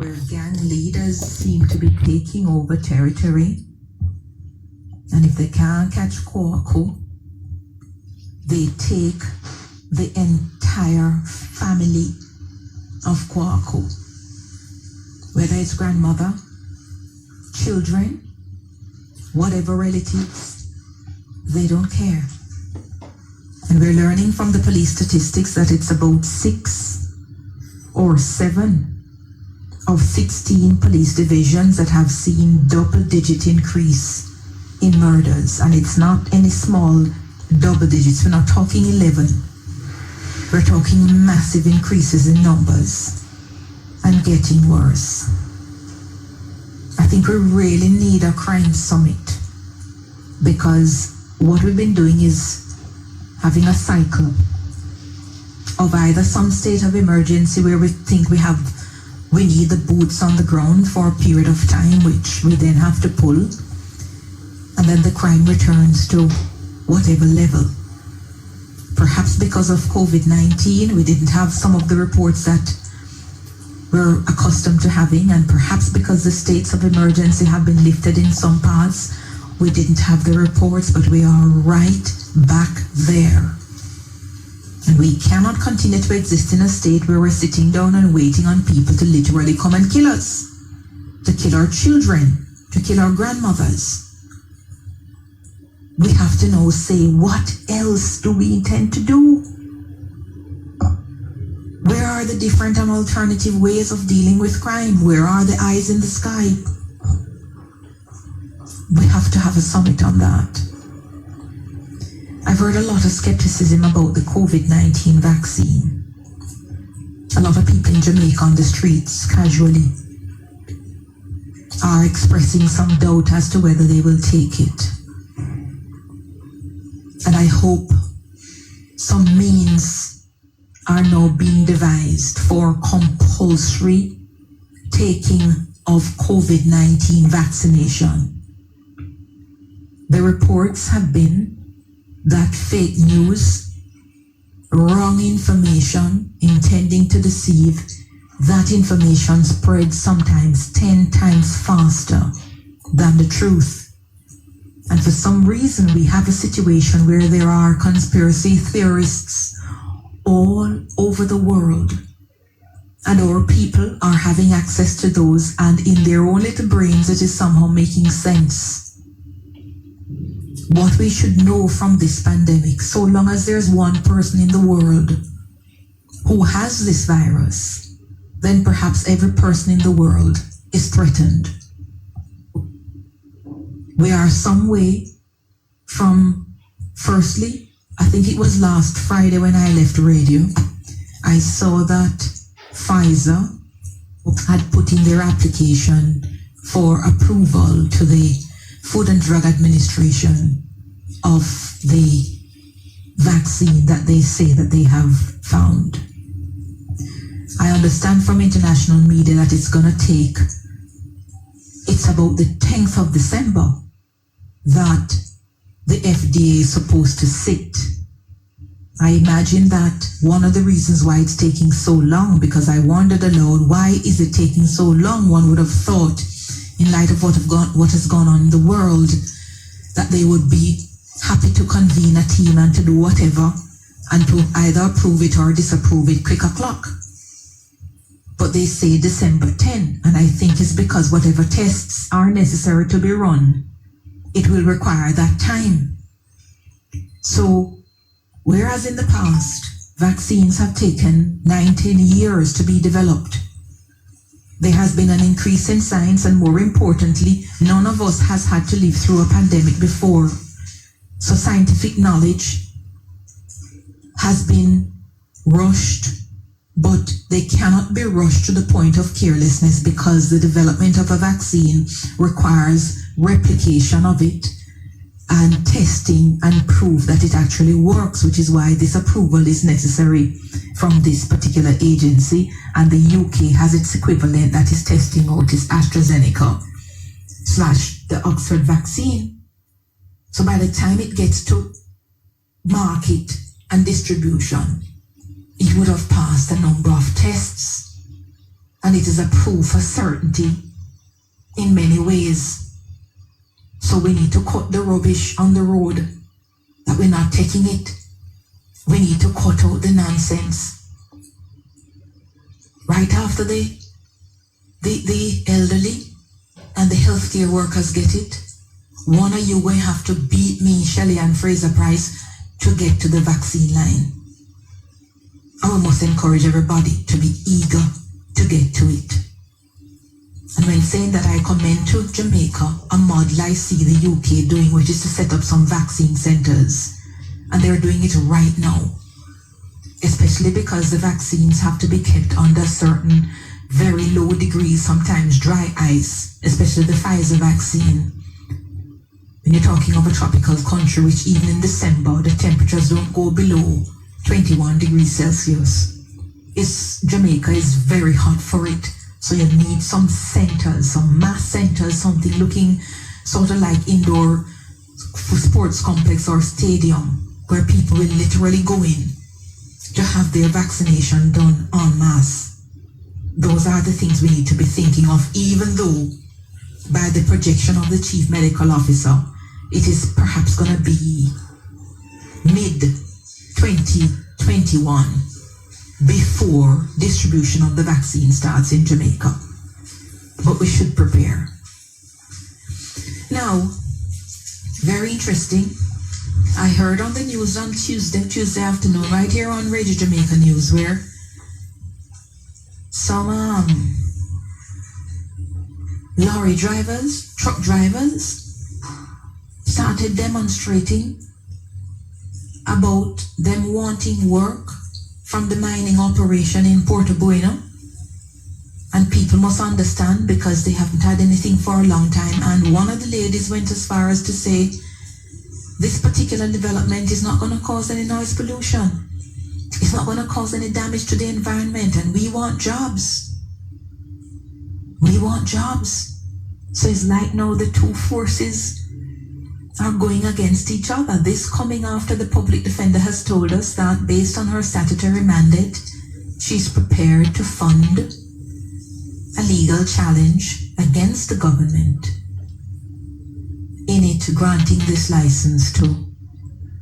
where gang leaders seem to be taking over territory. And if they can't catch Kwaku, they take the entire family of Kwaku, whether it's grandmother, children, whatever relatives, they don't care. And we're learning from the police statistics that it's about 6 or 7 of 16 police divisions that have seen double-digit increase in murders. And it's not any small double digits. We're not talking 11. We're talking massive increases in numbers and getting worse. I think we really need a crime summit, because what we've been doing is having a cycle of either some state of emergency where we think we need the boots on the ground for a period of time, which we then have to pull, and then the crime returns to whatever level. Perhaps because of COVID-19, we didn't have some of the reports that we're accustomed to having, and perhaps because the states of emergency have been lifted in some parts, we didn't have the reports, but we are right back there. And we cannot continue to exist in a state where we're sitting down and waiting on people to literally come and kill us, to kill our children, to kill our grandmothers. We have to now say, what else do we intend to do? Where are the different and alternative ways of dealing with crime? Where are the eyes in the sky? We have to have a summit on that. I've heard a lot of skepticism about the COVID-19 vaccine. A lot of people in Jamaica on the streets casually are expressing some doubt as to whether they will take it. And I hope some means are now being devised for compulsory taking of COVID-19 vaccination. The reports have been that fake news, wrong information intending to deceive, that information spreads sometimes 10 times faster than the truth. And for some reason, we have a situation where there are conspiracy theorists all over the world, and our people are having access to those, and in their own little brains, it is somehow making sense. What we should know from this pandemic, so long as there's one person in the world who has this virus, then perhaps every person in the world is threatened. We are some way from, firstly, I think it was last Friday when I left radio, I saw that Pfizer had put in their application for approval to the Food and Drug Administration of the vaccine that they say that they have found. I understand from international media that it's about the 10th of December that the FDA is supposed to sit. I imagine that one of the reasons why it's taking so long, because I wondered aloud, why is it taking so long? One would have thought, in light of what has gone on in the world, that they would be happy to convene a team and to do whatever and to either approve it or disapprove it quick o'clock. But they say December 10, and I think it's because whatever tests are necessary to be run, it will require that time. So, whereas in the past, vaccines have taken 19 years to be developed, there has been an increase in science, and more importantly, none of us has had to live through a pandemic before. So scientific knowledge has been rushed, but they cannot be rushed to the point of carelessness, because the development of a vaccine requires replication of it and testing and prove that it actually works, which is why this approval is necessary from this particular agency. And the UK has its equivalent that is testing out is AstraZeneca / the Oxford vaccine. So by the time it gets to market and distribution, it would have passed a number of tests. And it is a proof of certainty in many ways. So we need to cut the rubbish on the road, that we're not taking it. We need to cut out the nonsense. Right after the elderly and the healthcare workers get it, one of you will have to beat me, Shelley and Fraser Price, to get to the vaccine line. And we must encourage everybody to be eager to get to it. And when saying that, I commend to Jamaica a model I see the UK doing, which is to set up some vaccine centers. And they're doing it right now, especially because the vaccines have to be kept under certain very low degrees, sometimes dry ice, especially the Pfizer vaccine. When you're talking of a tropical country, which even in December, the temperatures don't go below 21 degrees Celsius. Jamaica is very hot for it. So you need some centers, some mass centers, something looking sort of like indoor sports complex or stadium, where people will literally go in to have their vaccination done en masse. Those are the things we need to be thinking of, even though by the projection of the chief medical officer, it is perhaps going to be mid-2021 before distribution of the vaccine starts in Jamaica. But we should prepare. Now, very interesting. I heard on the news on Tuesday afternoon, right here on Radio Jamaica News, where some lorry drivers, truck drivers, started demonstrating about them wanting work from the mining operation in Puerto Bueno. And people must understand, because they haven't had anything for a long time. And one of the ladies went as far as to say, this particular development is not going to cause any noise pollution. It's not going to cause any damage to the environment. And we want jobs. We want jobs. So it's like now the two forces are going against each other. This coming after the public defender has told us that based on her statutory mandate, she's prepared to fund a legal challenge against the government in it granting this license to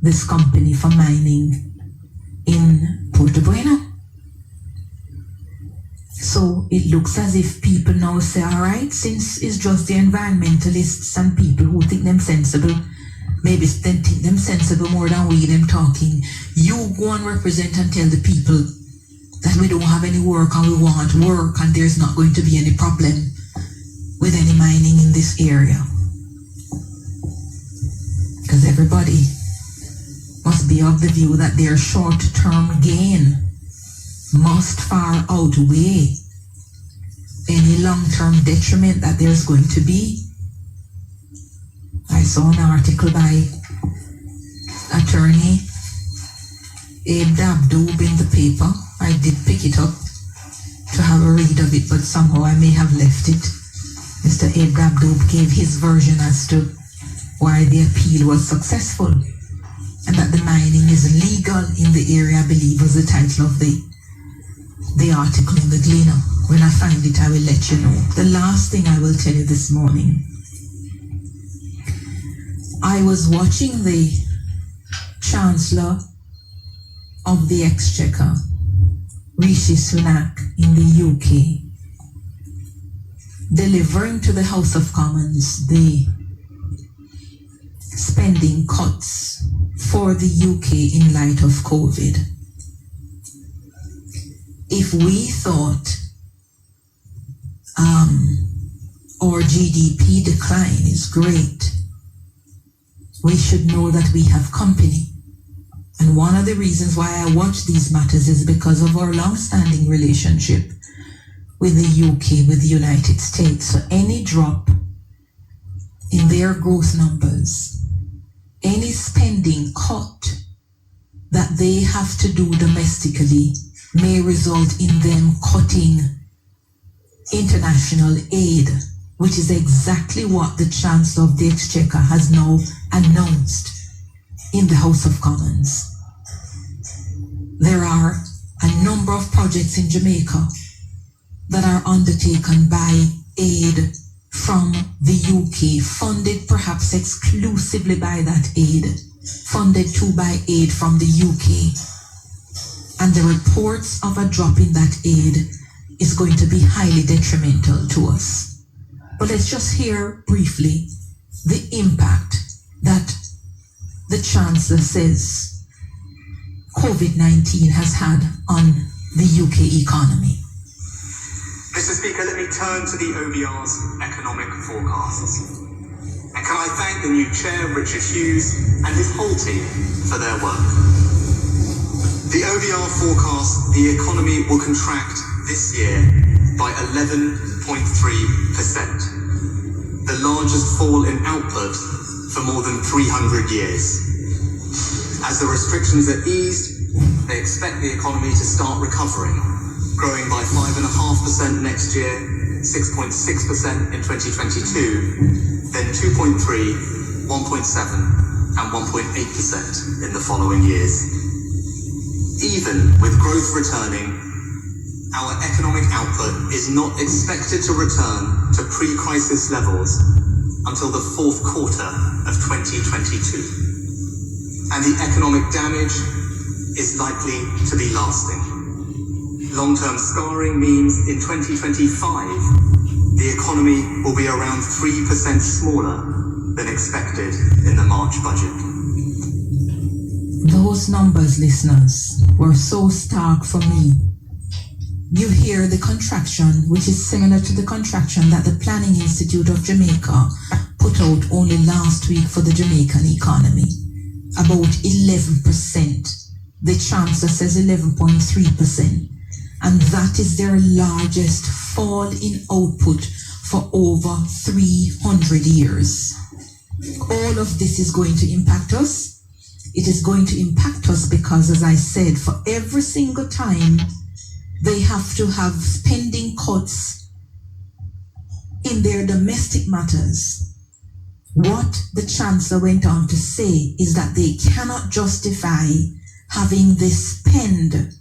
this company for mining in Puerto Bueno. So it looks as if people now say, all right, since it's just the environmentalists and people who think them sensible, maybe they think them sensible more than we them talking, you go and represent and tell the people that we don't have any work and we want work and there's not going to be any problem with any mining in this area. Because everybody must be of the view that their short-term gain must far outweigh any long-term detriment that there's going to be. I saw an article by attorney Abe Dabdoob in the paper. I did pick it up to have a read of it, but somehow I may have left it. Mr. Abe Dabdoob gave his version as to why the appeal was successful and that the mining is legal in the area, I believe was the title of the article in the Gleaner. When I find it, I will let you know. The last thing I will tell you this morning, I was watching the Chancellor of the Exchequer, Rishi Sunak, in the UK, delivering to the House of Commons the spending cuts for the UK in light of COVID. If we thought our GDP decline is great, we should know that we have company. And one of the reasons why I watch these matters is because of our long-standing relationship with the UK, with the United States. So any drop in their growth numbers, any spending cut that they have to do domestically may result in them cutting international aid, which is exactly what the Chancellor of the Exchequer has now announced in the House of Commons. There are a number of projects in Jamaica that are undertaken by aid from the UK, funded perhaps exclusively by that aid, funded too by aid from the UK. And the reports of a drop in that aid is going to be highly detrimental to us. But let's just hear briefly the impact that the Chancellor says COVID-19 has had on the UK economy. Mr. Speaker, let me turn to the OBR's economic forecasts. And can I thank the new chair, Richard Hughes, and his whole team for their work. The OBR forecasts the economy will contract this year by 11.3%, the largest fall in output for more than 300 years. As the restrictions are eased, they expect the economy to start recovering, growing by 5.5% next year, 6.6% in 2022, then 2.3%, 1.7% and 1.8% in the following years. Even with growth returning, our economic output is not expected to return to pre-crisis levels until the fourth quarter of 2022. And the economic damage is likely to be lasting. Long-term scarring means in 2025, the economy will be around 3% smaller than expected in the March budget. Those numbers, listeners, were so stark for me. You hear the contraction, which is similar to the contraction that the Planning Institute of Jamaica put out only last week for the Jamaican economy. About 11%. The Chancellor says 11.3%. And that is their largest fall in output for over 300 years. All of this is going to impact us. It is going to impact us because, as I said, for every single time they have to have spending cuts in their domestic matters, what the Chancellor went on to say is that they cannot justify having this spend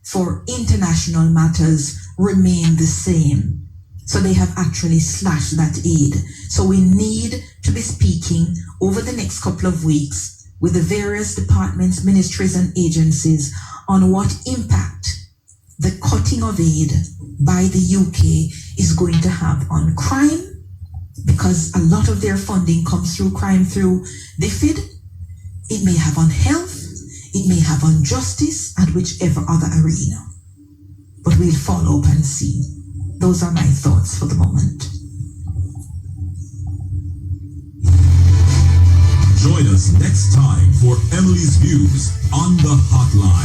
for international matters remain the same. So they have actually slashed that aid. So we need to be speaking over the next couple of weeks with the various departments, ministries and agencies on what impact the cutting of aid by the UK is going to have on crime, because a lot of their funding comes through crime through DFID. It may have on health. It may have on justice and whichever other arena. But we'll follow up and see. Those are my thoughts for the moment. Join us next time for Emily's Views on the Hotline.